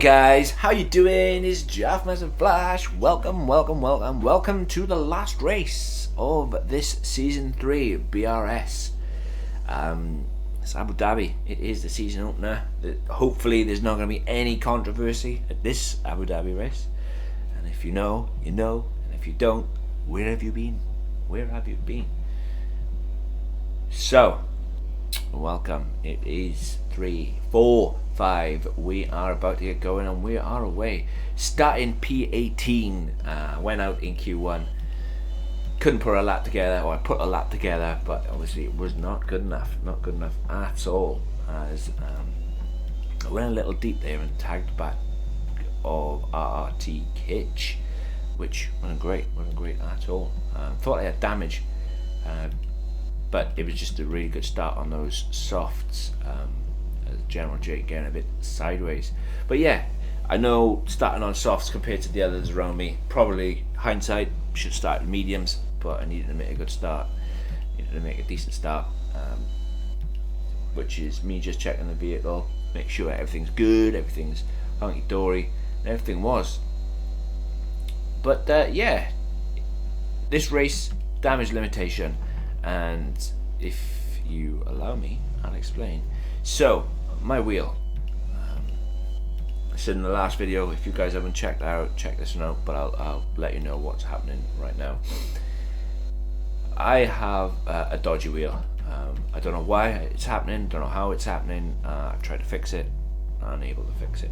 guys, how you doing? It's Jafmasterflash. Welcome to the last race of this season 3 BRS. It's Abu Dhabi. It is the season opener. Hopefully there's not going to be any controversy at this Abu Dhabi race. And if you know, you know. And if you don't, where have you been? Where have you been? So, welcome. It is 3, 4, 5. We are about to get going and we are away. Starting P18. Went out in Q1. Couldn't put a lap together, or I put a lap together, but obviously it was not good enough. Not good enough at all. As I went a little deep there and tagged back of RRT Kitch, which wasn't great at all. Thought I had damage, but it was just a really good start on those softs. General Jake getting a bit sideways, but yeah, I know starting on softs compared to the others around me, probably hindsight should start with mediums, but I needed to make a good start, needed to make a decent start, which is me just checking the vehicle, make sure everything's good, everything's hunky dory, and everything was. But yeah, this race, damage limitation, and if you allow me, I'll explain. So, my wheel. I said in the last video, if you guys haven't checked out, check this one out, but I'll let you know what's happening right now. I have a dodgy wheel. I don't know why it's happening, don't know how it's happening. I've tried to fix it, unable to fix it.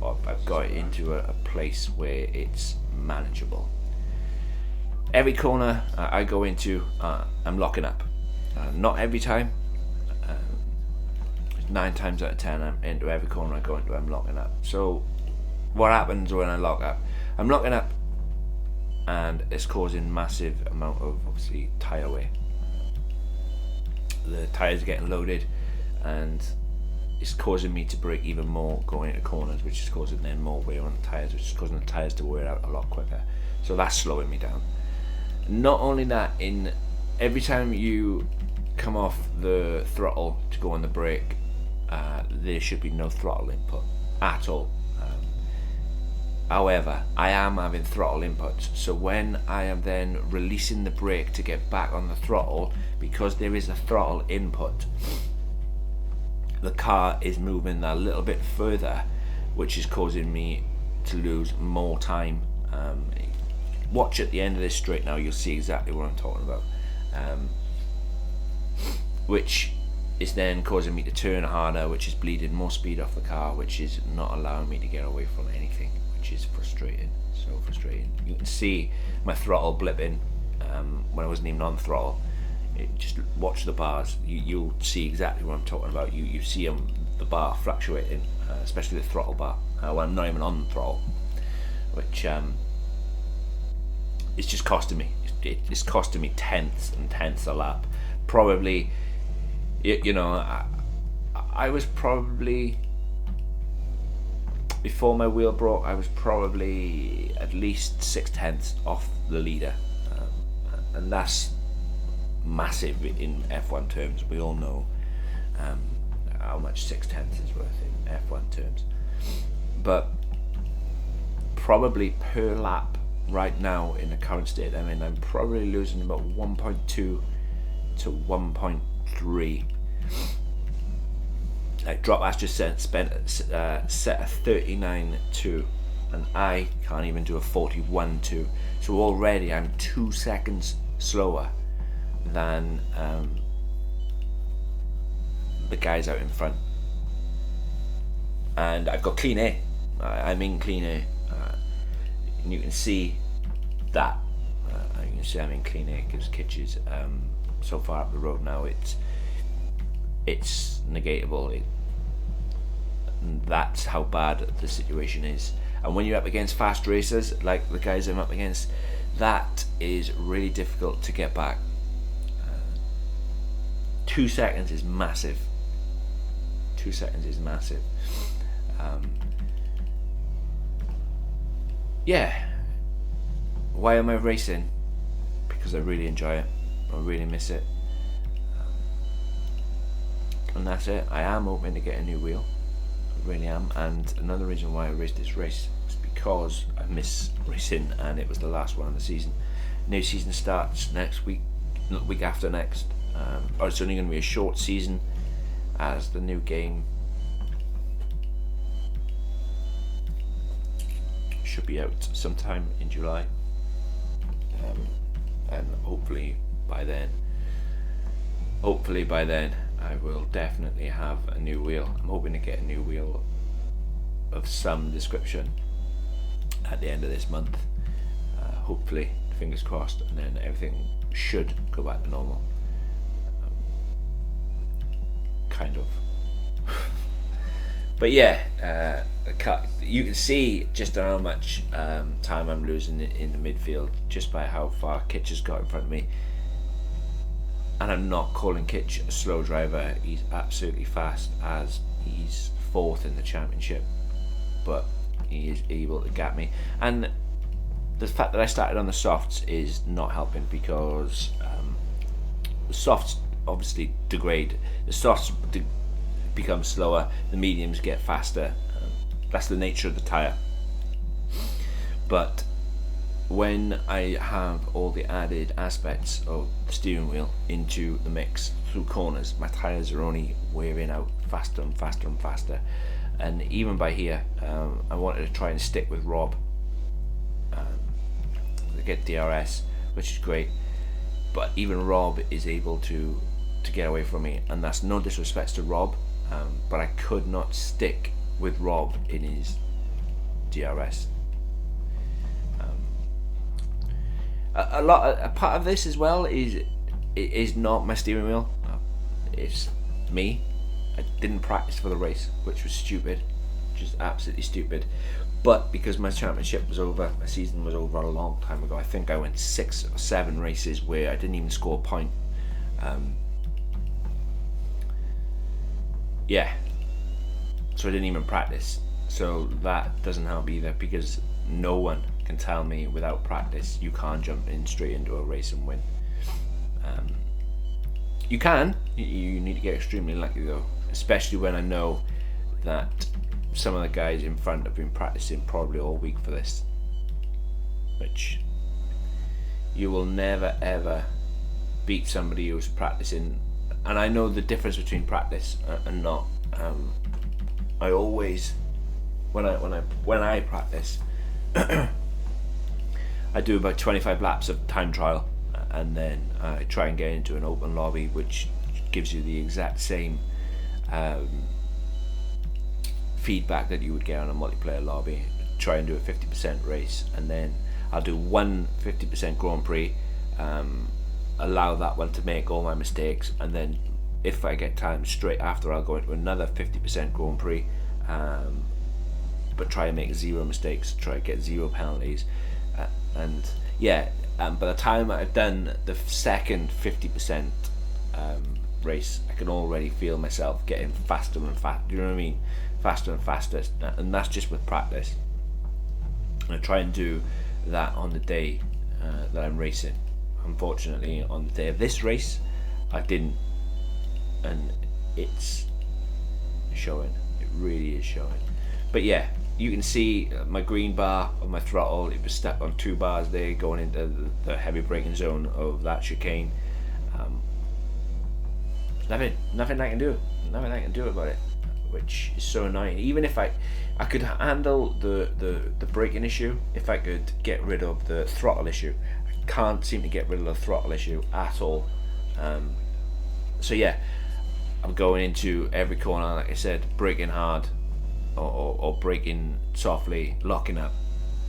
I've got it into a place where it's manageable. Every corner I go into, I'm locking up. Not every time. 9 times out of 10, I'm into every corner I go into, I'm locking up. So what happens when I lock up? I'm locking up and it's causing massive amount of, obviously, tyre wear. The tyres are getting loaded and it's causing me to brake even more going into corners, which is causing then more wear on the tyres, which is causing the tyres to wear out a lot quicker. So that's slowing me down. Not only that, in every time you come off the throttle to go on the brake, there should be no throttle input at all. However, I am having throttle inputs, so when I am then releasing the brake to get back on the throttle, because there is a throttle input, the car is moving a little bit further, which is causing me to lose more time. Watch at the end of this straight now, you'll see exactly what I'm talking about. Which is then causing me to turn harder, which is bleeding more speed off the car, which is not allowing me to get away from anything, which is frustrating, so frustrating. You can see my throttle blipping when I wasn't even on the throttle. Just watch the bars, you'll see exactly what I'm talking about. You see the bar fluctuating, especially the throttle bar, when I'm not even on the throttle, which it's just costing me. It's costing me tenths and tenths a lap. Probably, you know, I was probably, before my wheel broke, I was probably at least 6/10 off the leader, and that's massive in F1 terms. We all know how much 6/10 is worth in F1 terms, but probably per lap right now in the current state I'm in, I'm probably losing about 1.2 to 1.3. Like Dropbass just set a 39.2 and I can't even do a 41.2, so already I'm 2 seconds slower than the guys out in front, and I've got clean air. I'm in clean air, and you can see that. You can see I'm in clean air because Kitches so far up the road now, it's negatable. That's how bad the situation is. And when you're up against fast racers like the guys I'm up against, that is really difficult to get back. 2 seconds is massive. 2 seconds is massive. Yeah. Why am I racing? Because I really enjoy it. I really miss it. And that's it. I am hoping to get a new wheel. I really am. And another reason why I raced this race is because I miss racing, and it was the last one of the season. New season starts next week, not the week after next. Or it's only going to be a short season, as the new game should be out sometime in July, and hopefully by then I will definitely have a new wheel. I'm hoping to get a new wheel of some description at the end of this month, hopefully, fingers crossed, and then everything should go back to normal, kind of. But yeah, you can see just how much time I'm losing in the midfield just by how far Kitch has got in front of me. And I'm not calling Kitch a slow driver. He's absolutely fast, as he's 4th in the championship, but he is able to gap me. And the fact that I started on the softs is not helping, because the softs obviously degrade. The softs become slower, the mediums get faster. That's the nature of the tyre. But when I have all the added aspects of the steering wheel into the mix through corners, my tyres are only wearing out faster and faster and faster. And even by here, I wanted to try and stick with Rob to get DRS, which is great, but even Rob is able to get away from me, and that's no disrespect to Rob, but I could not stick with Rob in his DRS. A part of this as well is not my steering wheel. It's me. I didn't practice for the race, which was stupid, just absolutely stupid. But because my championship was over, my season was over a long time ago. I think I went 6 or 7 races where I didn't even score a point. Yeah, so I didn't even practice. So that doesn't help either, because no one can tell me without practice you can't jump in straight into a race and win. You can. You need to get extremely lucky though, especially when I know that some of the guys in front have been practicing probably all week for this, which you will never ever beat somebody who's practicing. And I know the difference between practice and not. I always, when I practice, I do about 25 laps of time trial, and then I try and get into an open lobby, which gives you the exact same feedback that you would get on a multiplayer lobby. Try and do a 50% race, and then I'll do one 50% Grand Prix, allow that one to make all my mistakes, and then if I get time straight after, I'll go into another 50% Grand Prix, but try and make 0 mistakes, try to get 0 penalties, and yeah, by the time I've done the second 50% race, I can already feel myself getting faster and faster. You know what I mean? Faster and faster, and that's just with practice. And I try and do that on the day that I'm racing. Unfortunately, on the day of this race, I didn't, and it's showing. It really is showing. But yeah, you can see my green bar of my throttle. It was stuck on 2 bars there, going into the heavy braking zone of that chicane. Nothing I can do. Nothing I can do about it, which is so annoying. Even if I could handle the braking issue, if I could get rid of the throttle issue, I can't seem to get rid of the throttle issue at all. So yeah, I'm going into every corner, like I said, braking hard or braking softly, locking up.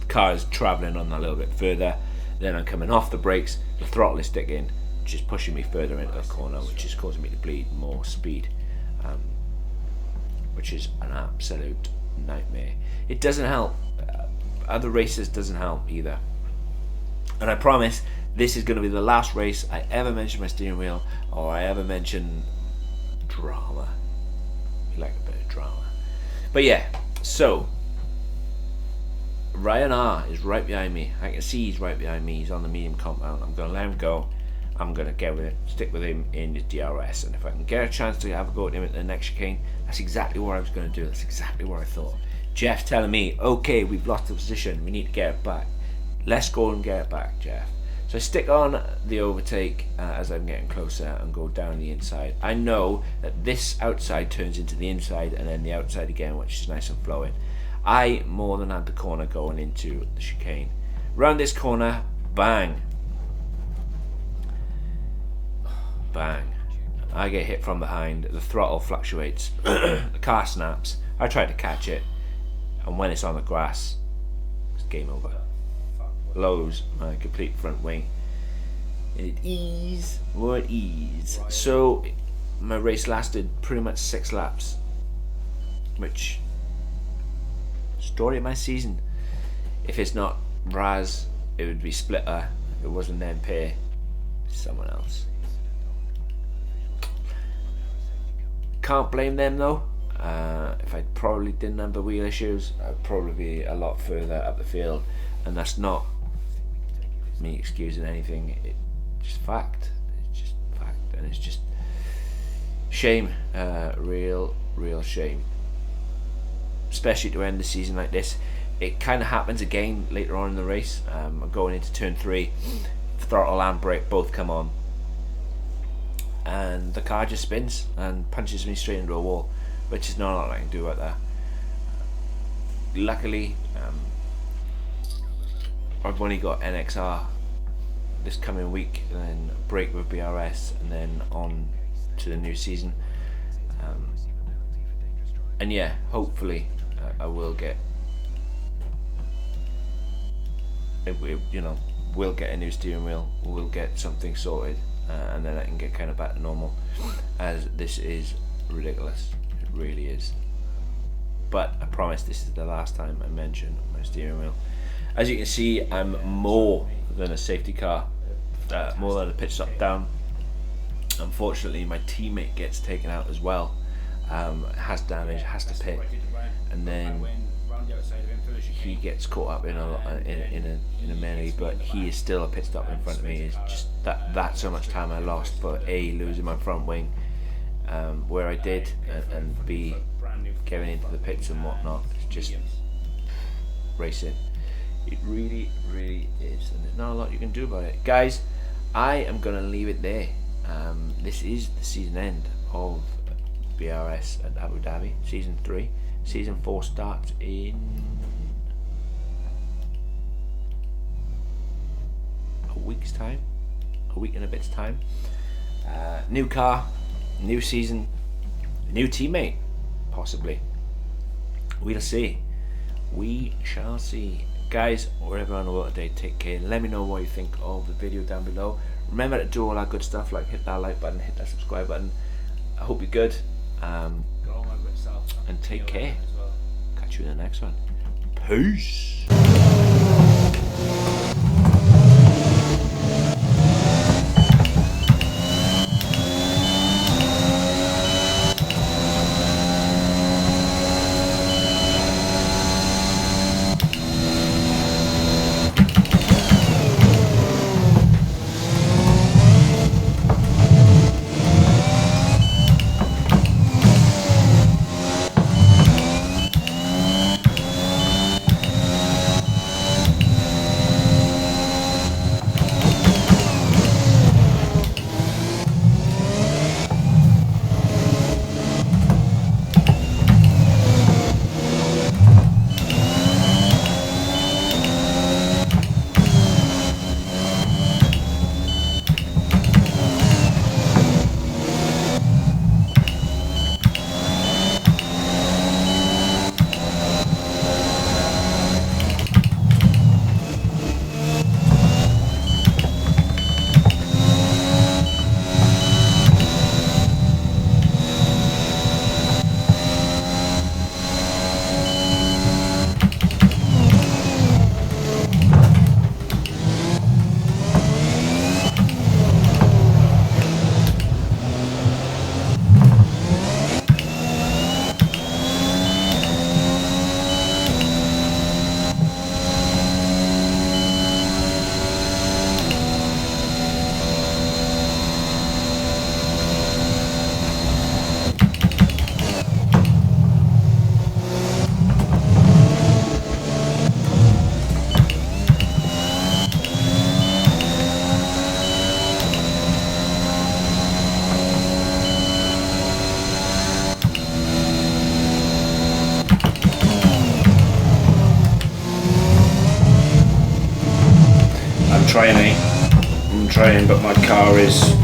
The car is travelling on a little bit further, then I'm coming off the brakes, the throttle is sticking, just pushing me further into the corner, which is causing me to bleed more speed, which is an absolute nightmare. It doesn't help. Other races doesn't help either. And I promise this is going to be the last race I ever mention my steering wheel, or I ever mention drama. We like a bit of drama. But yeah, so Ryan R is right behind me. I can see he's right behind me. He's on the medium compound. I'm going to let him go. I'm gonna stick with him in the DRS, and if I can get a chance to have a go at him at the next chicane, that's exactly what I was gonna do. That's exactly what I thought. Jeff's telling me, okay, we've lost the position, we need to get it back. Let's go and get it back, Jeff. So I stick on the overtake as I'm getting closer and go down the inside. I know that this outside turns into the inside and then the outside again, which is nice and flowing. I more than had the corner going into the chicane. Round this corner, bang. Bang. I get hit from behind, the throttle fluctuates, the car snaps. I try to catch it, and when it's on the grass, it's game over. Lows my complete front wing. It ease, more ease. So my race lasted pretty much 6 laps, which story of my season. If it's not Raz, it would be Splitter. If it wasn't them pair, someone else. Can't blame them though. If I probably didn't have the wheel issues, I'd probably be a lot further up the field, and that's not me excusing anything. It's just fact. It's just fact, and it's just shame. Real shame. Especially to end the season like this. It kind of happens again later on in the race. I'm going into turn 3, throttle and brake both come on, and the car just spins and punches me straight into a wall, which is not a lot I can do about that. Luckily, I've only got NXR this coming week, and then break with BRS, and then on to the new season. And yeah, hopefully I will get, we'll get a new steering wheel. We'll get something sorted, and then I can get kind of back to normal. As this is ridiculous, it really is. But I promise this is the last time I mention my steering wheel. As you can see, I'm more than a safety car, more than a pit stop down. Unfortunately, my teammate gets taken out as well, has damage, has to pit, and then he gets caught up in a melee. But he is still a pit stop in front of me. It's just that's so much time I lost for A, losing my front wing, where I did, and B, getting into the pits and whatnot. It's just racing. It really is, and there's not a lot you can do about it. Guys, I am going to leave it there. This is the season end of BRS at Abu Dhabi, season 3. Season 4 starts in a week's time, a week and a bit's time. New car, new season, new teammate, possibly. We'll see. We shall see. Guys, wherever on the world today, take care. Let me know what you think of the video down below. Remember to do all that good stuff, like hit that like button, hit that subscribe button. I hope you're good, and take care. Catch you in the next one. Peace. I'm trying, but my car is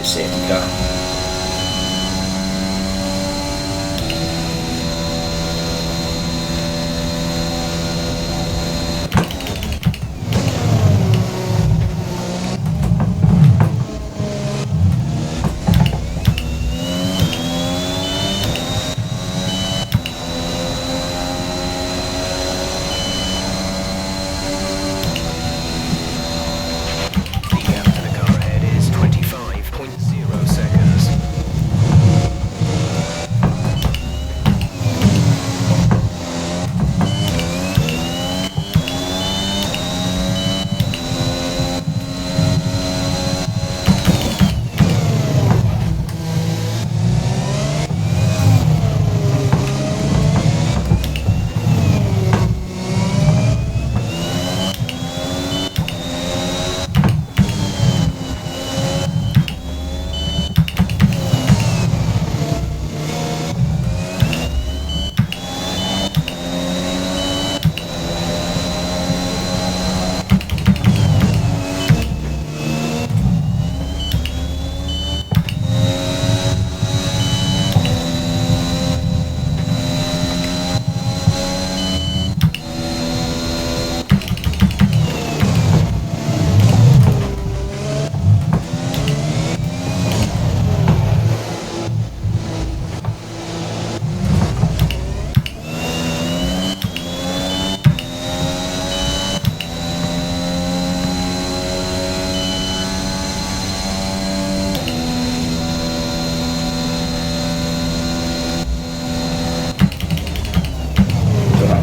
safety car.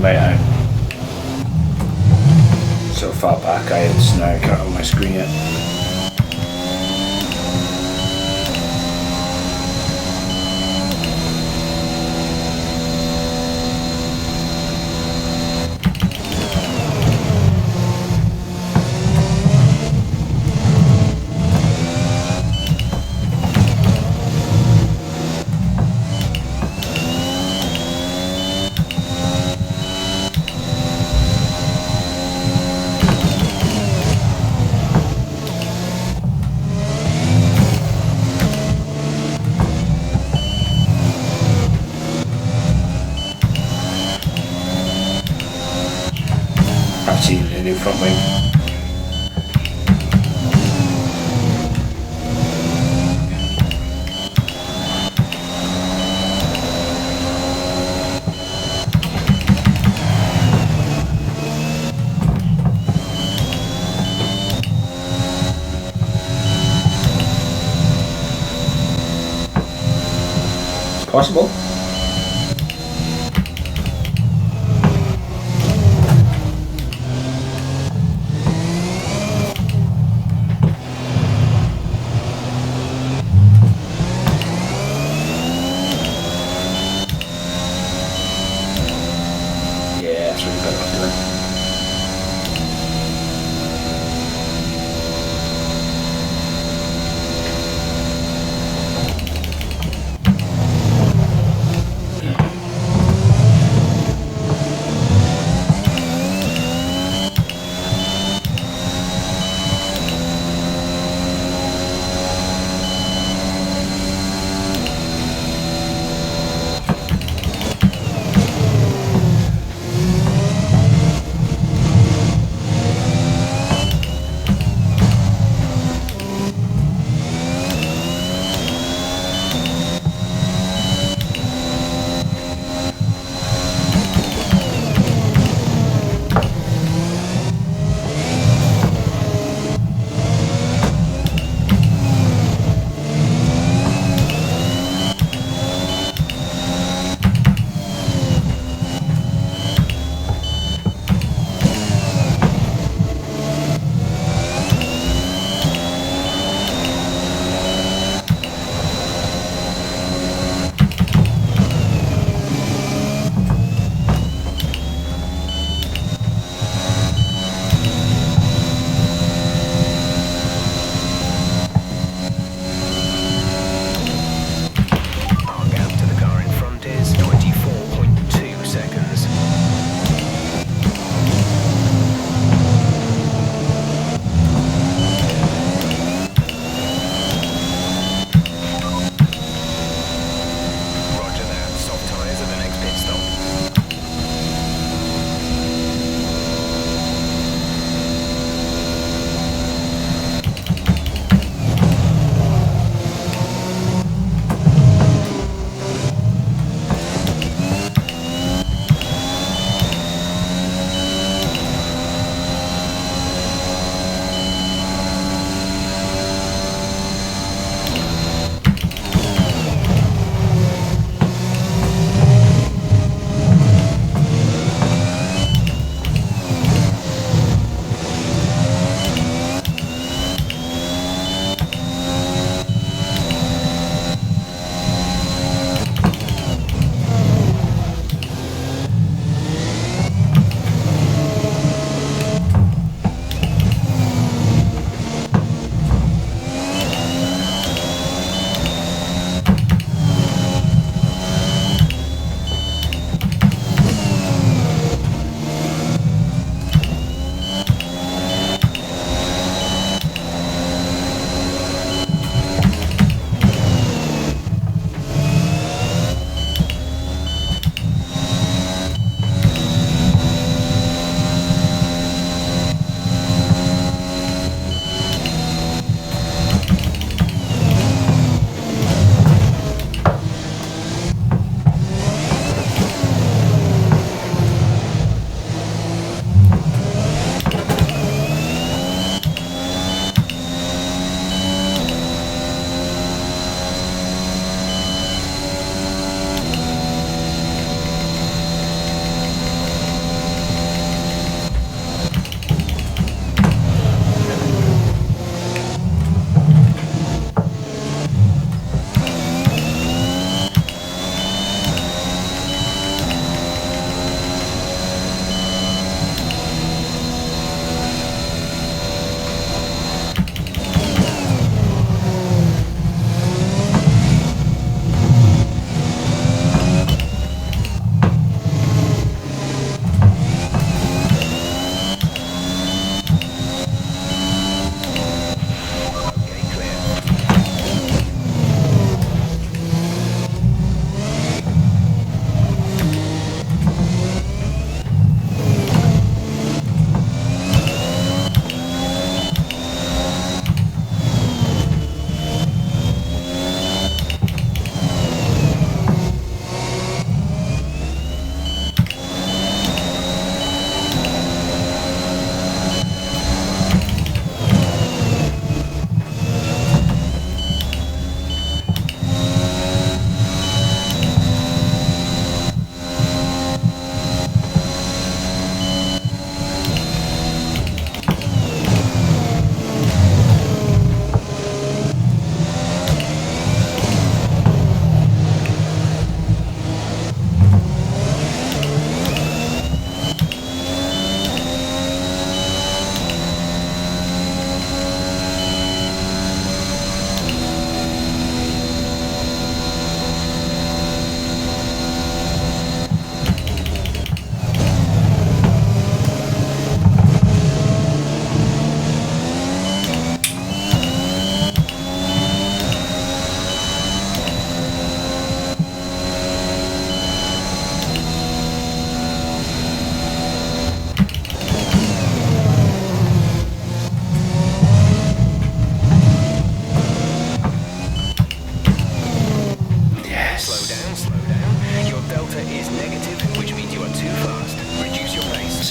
Later. So far back I had snow cut on my screen yet. The new front wing. It's possible.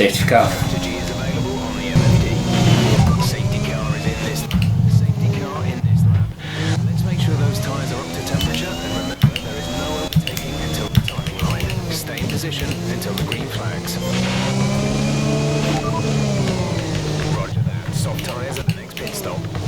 Safety car. Strategy is available on the MFD. Safety car is in this. Safety car in this lap. Let's make sure those tyres are up to temperature, and remember there is no overtaking until the timing line. Stay in position until the green flags. Roger that. Soft tyres at the next pit stop.